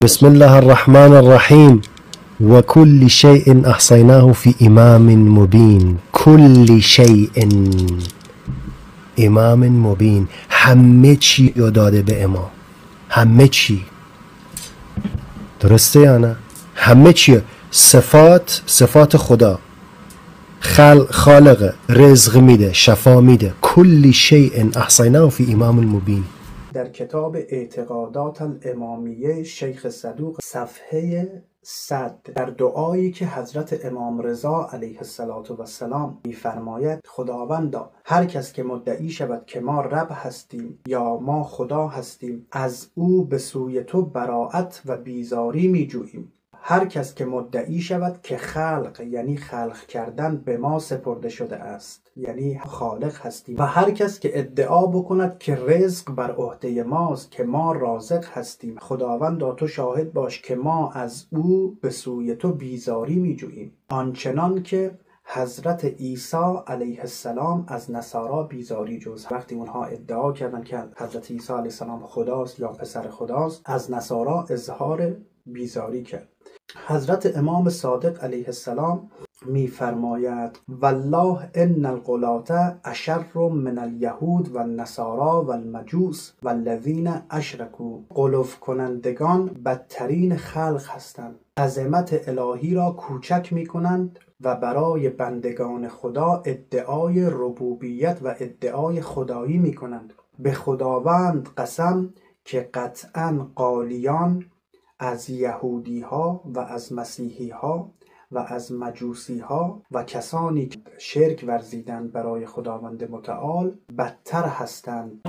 بسم الله الرحمن الرحیم و کل شیء احصیناه فی امام مبین. کل شیء، امام مبین، همه چی رو داده به امام. همه چی، درسته یا نه؟ همه چی، صفات خدا، خالق، رزق میده، شفا میده. کل شیء احصیناه فی امام مبین. در کتاب اعتقادات الامامیه شیخ صدوق صفحه 100 در دعایی که حضرت امام رضا علیه السلام می‌فرماید: خداوندا، هر کس که مدعی شود که ما رب هستیم یا ما خدا هستیم، از او به سوی تو براءت و بیزاری می‌جوییم. هر کس که مدعی شود که خلق، یعنی خلق کردن، به ما سپرده شده است، یعنی خالق هستیم، و هر کس که ادعا بکند که رزق بر عهده ماست، که ما رازق هستیم، خداوندا تو شاهد باش که ما از او به سوی تو بیزاری می‌جوییم، آنچنان که حضرت عیسی علیه السلام از نصارا بیزاری جوز. وقتی اونها ادعا کردن که حضرت عیسی علیه السلام خداست یا پسر خداست، از نصارا اظهار بیزاری کرد. حضرت امام صادق علیه السلام می‌فرماید: والله ان الغلاة اشر من الیهود و النصارا و المجوس و الذین اشرکوا. غلو کنندگان بدترین خلق هستند، عظمت الهی را کوچک می‌کنند و برای بندگان خدا ادعای ربوبیت و ادعای خدایی می‌کنند. به خداوند قسم که قطعاً قالیان از یهودی ها و از مسیحی ها و از مجوسی ها و کسانی که شرک ورزیدند برای خداوند متعال بدتر هستند.